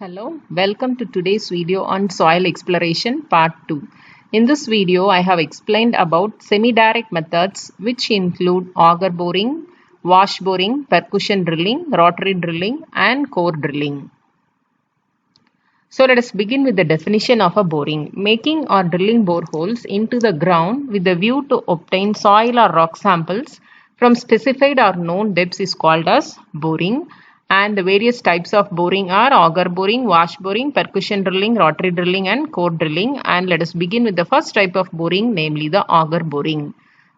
Hello, welcome to today's video on soil exploration part 2. In this video, I have explained about semi-direct methods which include auger boring, wash boring, percussion drilling, rotary drilling and core drilling. So let us begin with the definition of a boring. Making or drilling boreholes into the ground with the view to obtain soil or rock samples from specified or known depths is called as boring. And the various types of boring are auger boring, wash boring, percussion drilling, rotary drilling and core drilling. And let us begin with the first type of boring, namely the auger boring.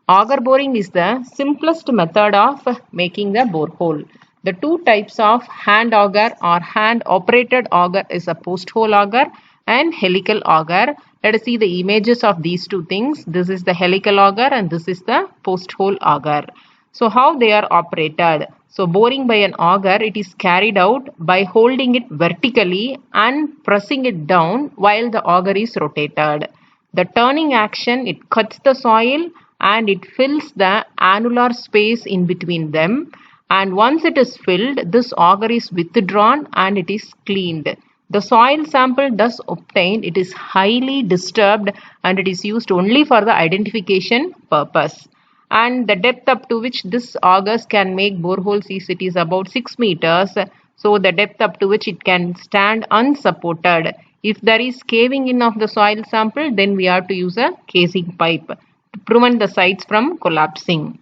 Auger boring is the simplest method of making the borehole. The two types of hand auger or hand operated auger is a post hole auger and helical auger. Let us see the images of these two things. This is the helical auger and this is the post hole auger. So how they are operated? So boring by an auger, it is carried out by holding it vertically and pressing it down while the auger is rotated. The turning action, it cuts the soil and it fills the annular space in between them. And once it is filled, this auger is withdrawn and it is cleaned. The soil sample thus obtained, it is highly disturbed and it is used only for the identification purpose. And the depth up to which this augers can make boreholes is it is about 6 meters. So the depth up to which it can stand unsupported. If there is caving in of the soil sample, then we have to use a casing pipe to prevent the sites from collapsing.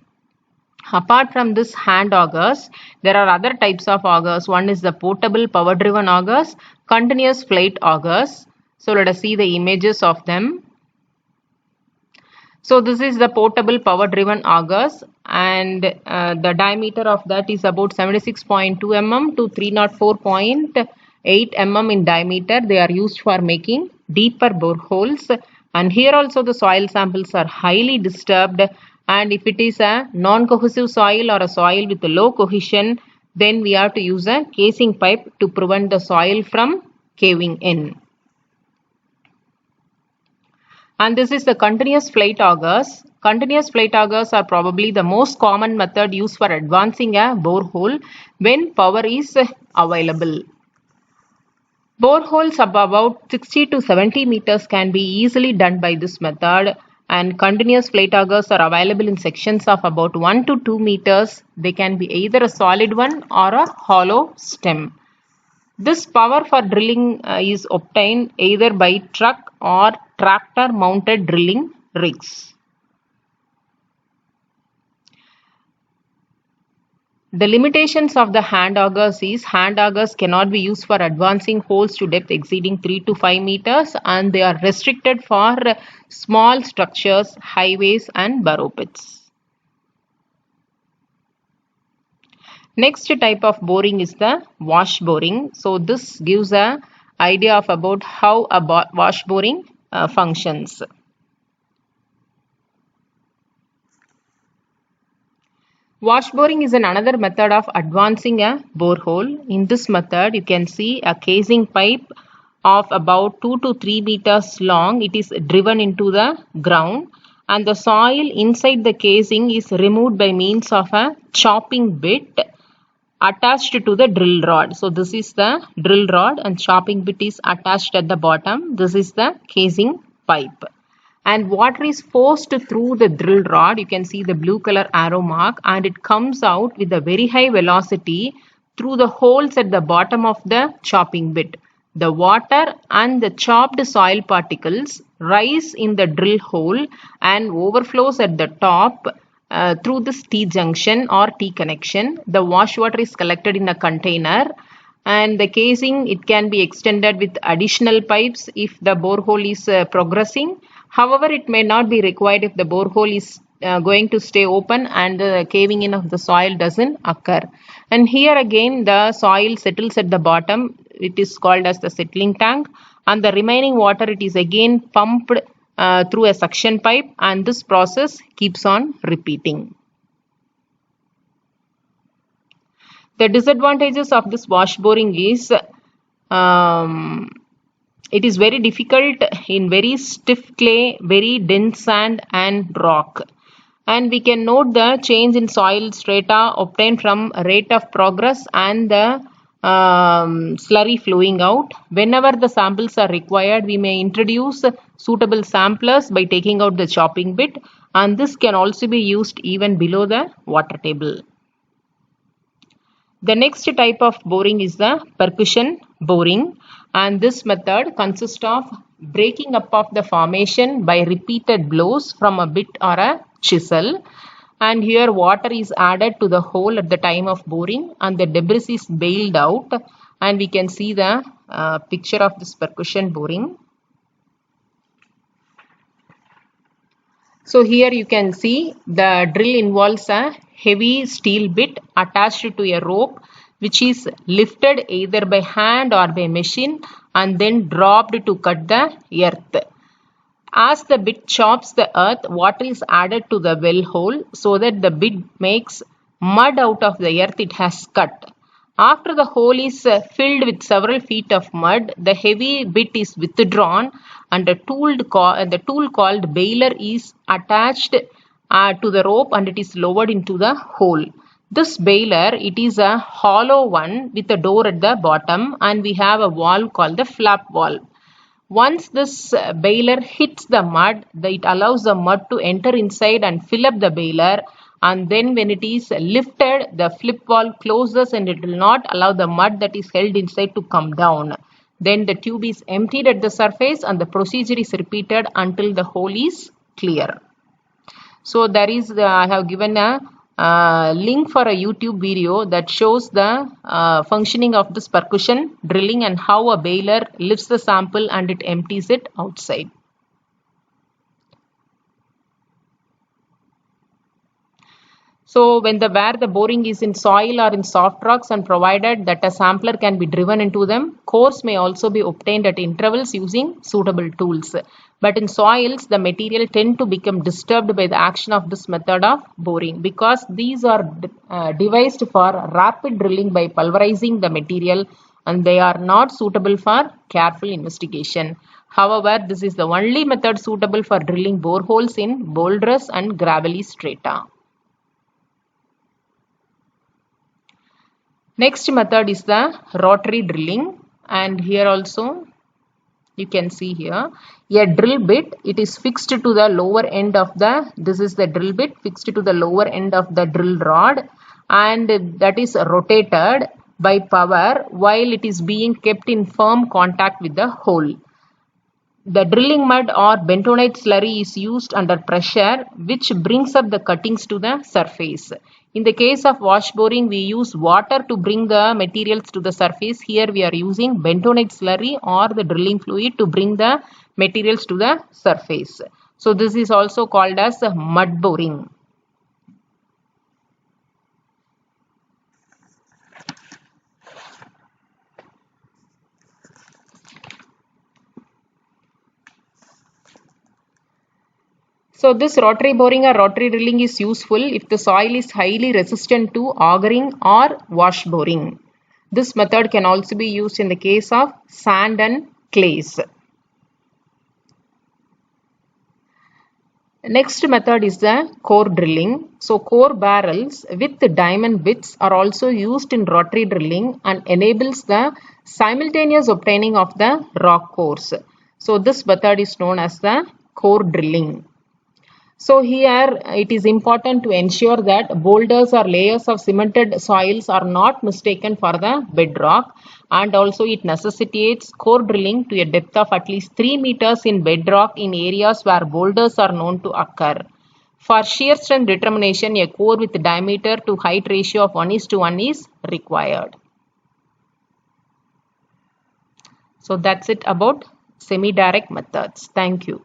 Apart from this hand augers, there are other types of augers. One is the portable power driven augers, continuous flight augers. So let us see the images of them. So this is the portable power driven augers and the diameter of that is about 76.2 mm to 304.8 mm in diameter. They are used for making deeper boreholes, and here also the soil samples are highly disturbed, and if it is a non-cohesive soil or a soil with a low cohesion, then we have to use a casing pipe to prevent the soil from caving in. And this is the continuous flight augers. Continuous flight augers are probably the most common method used for advancing a borehole when power is available. Boreholes of about 60 to 70 meters can be easily done by this method, and continuous flight augers are available in sections of about 1 to 2 meters. They can be either a solid one or a hollow stem. This power for drilling is obtained either by truck or tractor mounted drilling rigs. The limitations of the hand augers is hand augers cannot be used for advancing holes to depth exceeding 3 to 5 meters, and they are restricted for small structures, highways and burrow pits. Next type of boring is the wash boring. So this gives an idea of about how a wash boring functions. Wash boring is another method of advancing a borehole. In this method, you can see a casing pipe of about 2 to 3 meters long. It is driven into the ground, and the soil inside the casing is removed by means of a chopping bit attached to the drill rod. So this is the drill rod and chopping bit is attached at the bottom. This is the casing pipe. And water is forced through the drill rod. You can see the blue color arrow mark, and it comes out with a very high velocity through the holes at the bottom of the chopping bit. The water and the chopped soil particles rise in the drill hole and overflows at the top through this T-junction or T-connection. The wash water is collected in a container, and the casing, it can be extended with additional pipes if the borehole is progressing. However, it may not be required if the borehole is going to stay open and the caving in of the soil doesn't occur. And here again the soil settles at the bottom. It is called as the settling tank, and the remaining water, it is again pumped through a suction pipe, and this process keeps on repeating. The disadvantages of this wash boring is it is very difficult in very stiff clay, very dense sand and rock. And we can note the change in soil strata obtained from rate of progress and the slurry flowing out. Whenever the samples are required, we may introduce suitable samplers by taking out the chopping bit, and this can also be used even below the water table. The next type of boring is the percussion boring, and this method consists of breaking up of the formation by repeated blows from a bit or a chisel. And here water is added to the hole at the time of boring, and the debris is bailed out, and we can see the picture of this percussion boring. So here you can see the drill involves a heavy steel bit attached to a rope, which is lifted either by hand or by machine and then dropped to cut the earth. As the bit chops the earth, water is added to the well hole so that the bit makes mud out of the earth it has cut. After the hole is filled with several feet of mud, the heavy bit is withdrawn and the tool called bailer is attached to the rope and it is lowered into the hole. This bailer, it is a hollow one with a door at the bottom, and we have a valve called the flap valve. Once this bailer hits the mud, it allows the mud to enter inside and fill up the bailer, and then when it is lifted, the flip valve closes and it will not allow the mud that is held inside to come down. Then the tube is emptied at the surface and the procedure is repeated until the hole is clear. So there is I have given a link for a YouTube video that shows the functioning of this percussion drilling and how a bailer lifts the sample and it empties it outside. So where the boring is in soil or in soft rocks, and provided that a sampler can be driven into them, cores may also be obtained at intervals using suitable tools. But in soils, the material tend to become disturbed by the action of this method of boring, because these are devised for rapid drilling by pulverizing the material, and they are not suitable for careful investigation. However, this is the only method suitable for drilling boreholes in boulderous and gravelly strata. Next method is the rotary drilling, and here also you can see here a drill bit. It is fixed to the lower end of this is the drill bit fixed to the lower end of the drill rod, and that is rotated by power while it is being kept in firm contact with the hole. The drilling mud or bentonite slurry is used under pressure, which brings up the cuttings to the surface. In the case of wash boring, we use water to bring the materials to the surface. Here we are using bentonite slurry or the drilling fluid to bring the materials to the surface. So this is also called as mud boring. So this rotary boring or rotary drilling is useful if the soil is highly resistant to augering or wash boring. This method can also be used in the case of sand and clays. Next method is the core drilling. So core barrels with diamond bits are also used in rotary drilling and enables the simultaneous obtaining of the rock cores. So this method is known as the core drilling. So here it is important to ensure that boulders or layers of cemented soils are not mistaken for the bedrock, and also it necessitates core drilling to a depth of at least 3 meters in bedrock in areas where boulders are known to occur. For shear strength determination, a core with diameter to height ratio of 1:1 is required. So that's it about semi-direct methods. Thank you.